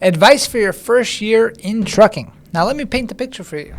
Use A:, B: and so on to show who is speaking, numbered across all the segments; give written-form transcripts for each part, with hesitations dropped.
A: Advice for your first year in trucking. Now let me paint the picture for you.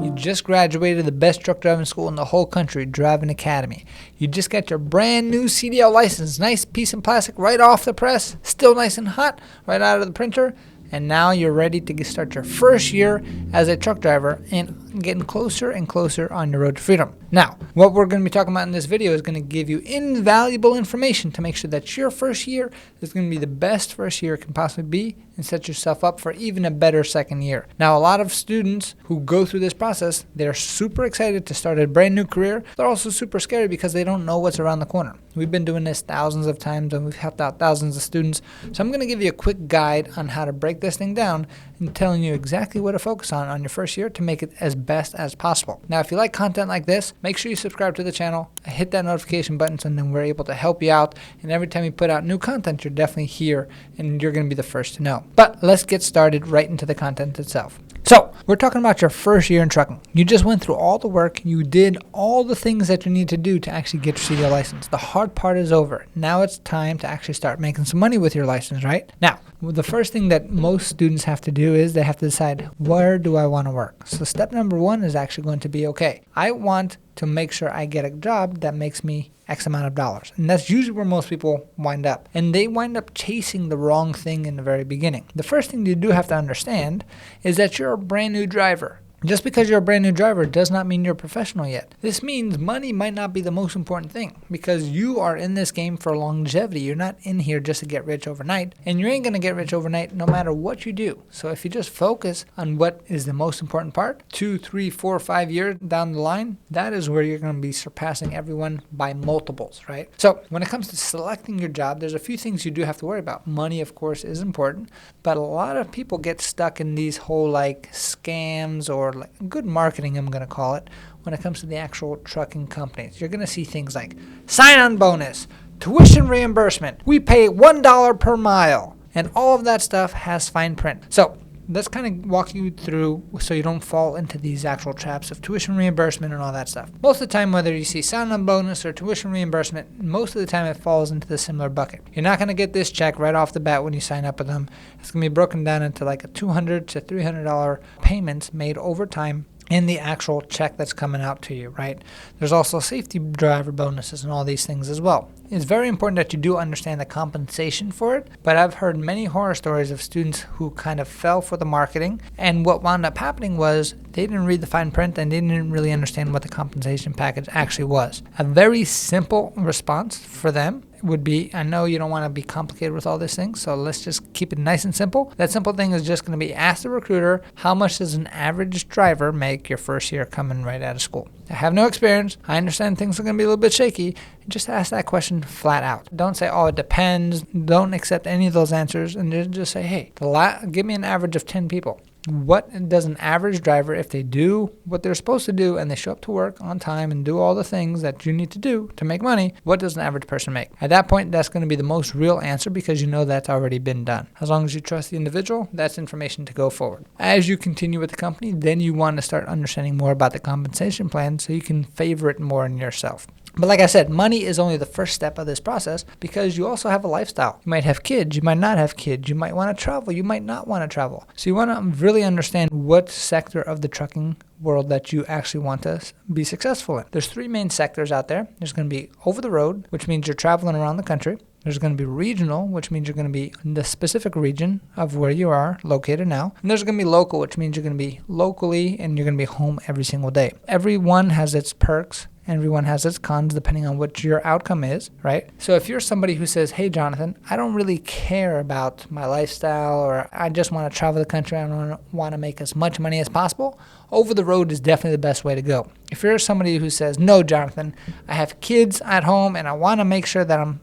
A: You just graduated the best truck driving school in the whole country, Driving Academy. You just got your brand new CDL license, nice piece of plastic right off the press, still nice and hot, right out of the printer. And now you're ready to start your first year as a truck driver and getting closer and closer on your road to freedom. Now, what we're going to be talking about in this video is going to give you invaluable information to make sure that your first year is going to be the best first year it can possibly be and set yourself up for even a better second year. Now, a lot of students who go through this process, they're super excited to start a brand new career. They're also super scared because they don't know what's around the corner. We've been doing this thousands of times and we've helped out thousands of students. So I'm going to give you a quick guide on how to break this thing down and telling you exactly what to focus on your first year to make it as best as possible. Now, if you like content like this, make sure you subscribe to the channel, hit that notification button, so then we're able to help you out. And every time we put out new content, you're definitely here and you're going to be the first to know. But let's get started right into the content itself. So, we're talking about your first year in trucking. You just went through all the work. You did all the things that you need to do to actually get your CDL license. The hard part is over. Now it's time to actually start making some money with your license, right? Now, the first thing that most students have to do is they have to decide, where do I want to work? So step number one is actually going to be, okay, I want to make sure I get a job that makes me X amount of dollars. And that's usually where most people wind up. And they wind up chasing the wrong thing in the very beginning. The first thing you do have to understand is that you're a brand new driver. Just because you're a brand new driver does not mean you're a professional yet. This means money might not be the most important thing because you are in this game for longevity. You're not in here just to get rich overnight, and you ain't going to get rich overnight no matter what you do. So if you just focus on what is the most important part, 2, 3, 4, 5 years down the line, that is where you're going to be surpassing everyone by multiples, right? So when it comes to selecting your job, there's a few things you do have to worry about. Money, of course, is important, but a lot of people get stuck in these whole like scams or like good marketing, I'm going to call it, when it comes to the actual trucking companies. You're going to see things like sign-on bonus, tuition reimbursement, we pay $1 per mile, and all of that stuff has fine print. So let's kind of walk you through so you don't fall into these actual traps of tuition reimbursement and all that stuff. Most of the time, whether you see sign-on bonus or tuition reimbursement, most of the time it falls into the similar bucket. You're not going to get this check right off the bat when you sign up with them. It's going to be broken down into like a $200 to $300 payments made over time in the actual check that's coming out to you, right? There's also safety driver bonuses and all these things as well. It's very important that you do understand the compensation for it, but I've heard many horror stories of students who kind of fell for the marketing, and what wound up happening was they didn't read the fine print and they didn't really understand what the compensation package actually was. A very simple response for them would be, I know you don't want to be complicated with all these things, so let's just keep it nice and simple. That simple thing is just going to be, ask the recruiter, how much does an average driver make your first year coming right out of school? I have no experience. I understand things are going to be a little bit shaky. Just ask that question flat out. Don't say, oh, it depends. Don't accept any of those answers, and just say, hey, give me an average of 10 people. What does an average driver, if they do what they're supposed to do and they show up to work on time and do all the things that you need to do to make money, what does an average person make? At that point, that's going to be the most real answer because you know that's already been done. As long as you trust the individual, that's information to go forward. As you continue with the company, then you want to start understanding more about the compensation plan so you can favor it more in yourself. But like I said, money is only the first step of this process because you also have a lifestyle. You might have kids, you might not have kids, you might want to travel, you might not want to travel. So you want to really understand what sector of the trucking world that you actually want to be successful in. There's 3 main sectors out there. There's going to be over the road, which means you're traveling around the country. There's going to be regional, which means you're going to be in the specific region of where you are located now. And there's going to be local, which means you're going to be locally and you're going to be home every single day. Everyone has its perks. Everyone has its cons depending on what your outcome is, right? So if you're somebody who says, hey, Jonathan, I don't really care about my lifestyle or I just want to travel the country, I want to make as much money as possible, over the road is definitely the best way to go. If you're somebody who says, no, Jonathan, I have kids at home and I want to make sure that I'm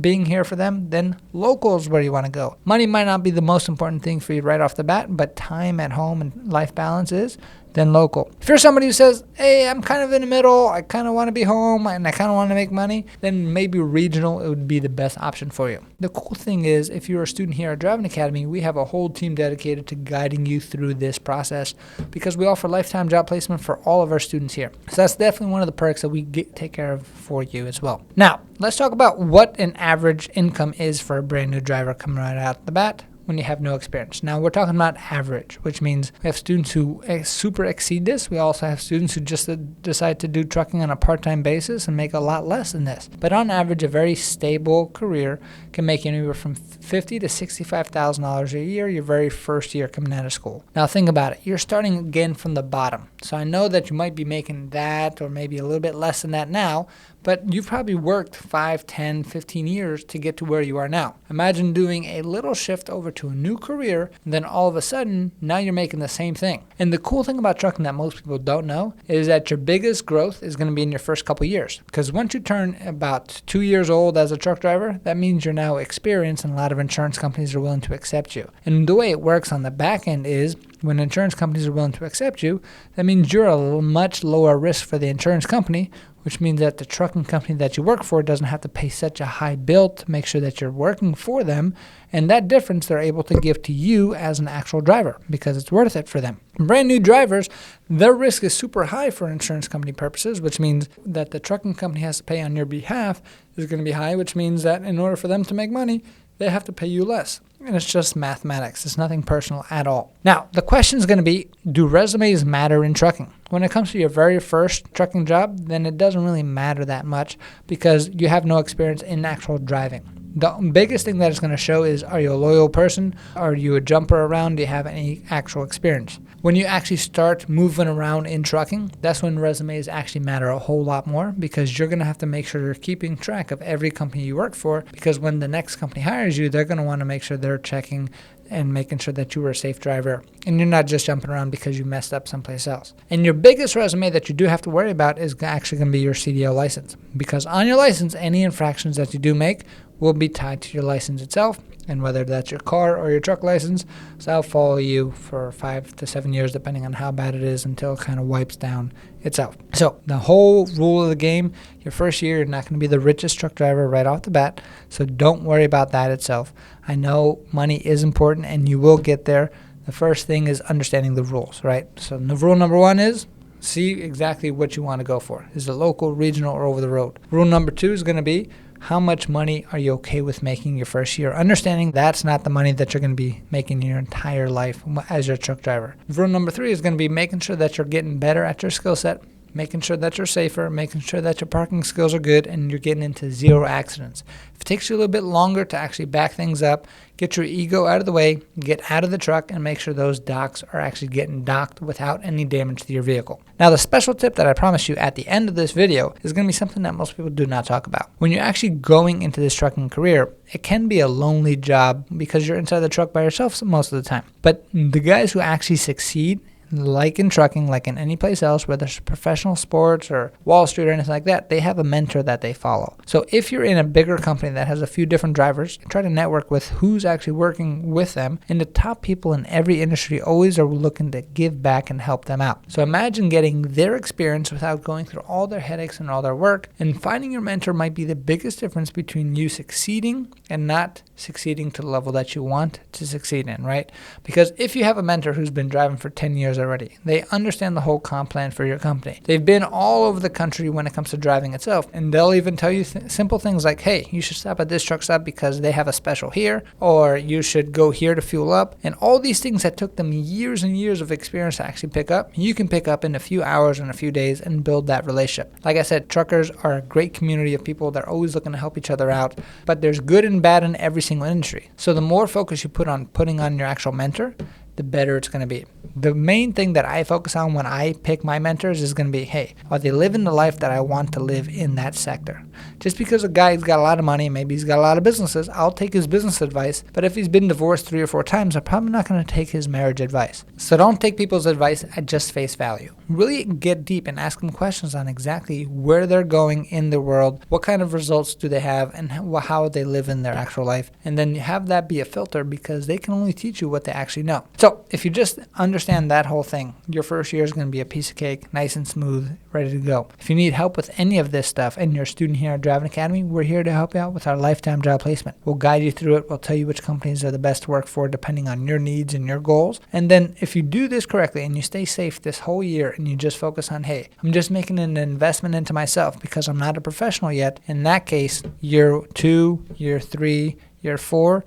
A: being here for them, then local is where you want to go. Money might not be the most important thing for you right off the bat, but time at home and life balance is. than local. If you're somebody who says, hey, I'm kind of in the middle, I kind of want to be home and I kind of want to make money, then maybe regional it would be the best option for you. The cool thing is, if you're a student here at Driving Academy, we have a whole team dedicated to guiding you through this process because we offer lifetime job placement for all of our students here. So that's definitely one of the perks that we take care of for you as well. Now, let's talk about what an average income is for a brand new driver coming right out the bat when you have no experience. Now, we're talking about average, which means we have students who super exceed this. We also have students who just decide to do trucking on a part-time basis and make a lot less than this. But on average, a very stable career can make anywhere from $50,000 to $65,000 a year your very first year coming out of school. Now, think about it. You're starting again from the bottom. So I know that you might be making that or maybe a little bit less than that now, but you've probably worked 5, 10, 15 years to get to where you are now. Imagine doing a little shift over to a new career, and then all of a sudden, now you're making the same thing. And the cool thing about trucking that most people don't know is that your biggest growth is going to be in your first couple years. Because once you turn about 2 years old as a truck driver, that means you're now experienced and a lot of insurance companies are willing to accept you. And the way it works on the back end is, when insurance companies are willing to accept you, that means you're a much lower risk for the insurance company, which means that the trucking company that you work for doesn't have to pay such a high bill to make sure that you're working for them. And that difference they're able to give to you as an actual driver because it's worth it for them. Brand new drivers, their risk is super high for insurance company purposes, which means that the trucking company has to pay on your behalf is going to be high, which means that in order for them to make money, they have to pay you less. And it's just mathematics. It's nothing personal at all. Now, the question is going to be, do resumes matter in trucking? When it comes to your very first trucking job, then it doesn't really matter that much because you have no experience in actual driving. The biggest thing that it's going to show is, are you a loyal person? Are you a jumper around? Do you have any actual experience? When you actually start moving around in trucking, that's when resumes actually matter a whole lot more because you're going to have to make sure you're keeping track of every company you work for, because when the next company hires you, they're going to want to make sure they're checking and making sure that you were a safe driver and you're not just jumping around because you messed up someplace else. And your biggest resume that you do have to worry about is actually going to be your CDL license, because on your license, any infractions that you do make will be tied to your license itself, and whether that's your car or your truck license, so that'll follow you for 5 to 7 years depending on how bad it is until it kind of wipes down itself. So the whole rule of the game, your first year, you're not going to be the richest truck driver right off the bat, so don't worry about that itself. I know money is important and you will get there. The first thing is understanding the rules, right? So the rule number 1 is see exactly what you want to go for. Is it local, regional, or over the road? Rule number 2 is going to be, how much money are you okay with making your first year? Understanding that's not the money that you're going to be making your entire life as your truck driver. Rule number 3 is going to be making sure that you're getting better at your skill set, making sure that you're safer, making sure that your parking skills are good, and you're getting into 0 accidents. If it takes you a little bit longer to actually back things up, get your ego out of the way, get out of the truck, and make sure those docks are actually getting docked without any damage to your vehicle. Now, the special tip that I promise you at the end of this video is going to be something that most people do not talk about. When you're actually going into this trucking career, it can be a lonely job because you're inside the truck by yourself most of the time. But the guys who actually succeed, like in trucking, like in any place else, whether it's professional sports or Wall Street or anything like that, they have a mentor that they follow. So if you're in a bigger company that has a few different drivers, try to network with who's actually working with them. And the top people in every industry always are looking to give back and help them out. So imagine getting their experience without going through all their headaches and all their work. And finding your mentor might be the biggest difference between you succeeding and not succeeding to the level that you want to succeed in, right? Because if you have a mentor who's been driving for 10 years already, they understand the whole comp plan for your company. They've been all over the country when it comes to driving itself, and they'll even tell you simple things like, hey, you should stop at this truck stop because they have a special here, or you should go here to fuel up. And all these things that took them years and years of experience to actually pick up, you can pick up in a few hours and a few days and build that relationship. Like I said, truckers are a great community of people. They're always looking to help each other out, but there's good and bad in every single industry. So the more focus you put on putting on your actual mentor, the better it's going to be. The main thing that I focus on when I pick my mentors is going to be, hey, are they living the life that I want to live in that sector? Just because a guy's got a lot of money, maybe he's got a lot of businesses, I'll take his business advice. But if he's been divorced 3 or 4 times, I'm probably not going to take his marriage advice. So don't take people's advice at just face value. Really get deep and ask them questions on exactly where they're going in the world, what kind of results do they have, and how they live in their actual life. And then you have that be a filter, because they can only teach you what they actually know. So if you just understand that whole thing, your first year is going to be a piece of cake, nice and smooth, ready to go. If you need help with any of this stuff and you're a student here at Driving Academy, we're here to help you out with our lifetime job placement. We'll guide you through it. We'll tell you which companies are the best to work for depending on your needs and your goals. And then if you do this correctly and you stay safe this whole year and you just focus on, hey, I'm just making an investment into myself because I'm not a professional yet, in that case, year 2, year 3, year 4,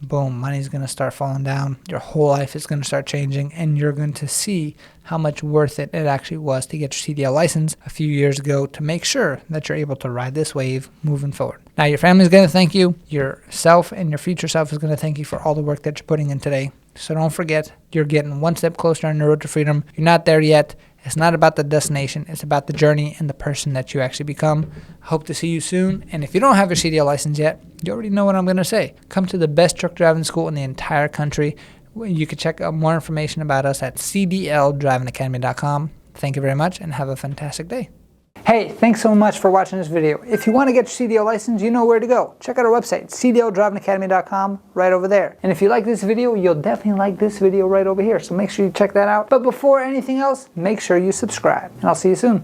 A: boom, money's going to start falling down. Your whole life is going to start changing, and you're going to see how much worth it actually was to get your CDL license a few years ago to make sure that you're able to ride this wave moving forward. Now, your family's going to thank you. Yourself and your future self is going to thank you for all the work that you're putting in today. So don't forget, you're getting one step closer on your road to freedom. You're not there yet. It's not about the destination. It's about the journey and the person that you actually become. I hope to see you soon. And if you don't have your CDL license yet, you already know what I'm going to say. Come to the best truck driving school in the entire country. You can check out more information about us at cdldrivingacademy.com. Thank you very much and have a fantastic day. Hey, thanks so much for watching this video. If you want to get your CDL license, you know where to go. Check out our website, cdldrivingacademy.com, right over there. And if you like this video, you'll definitely like this video right over here. So make sure you check that out. But before anything else, make sure you subscribe. And I'll see you soon.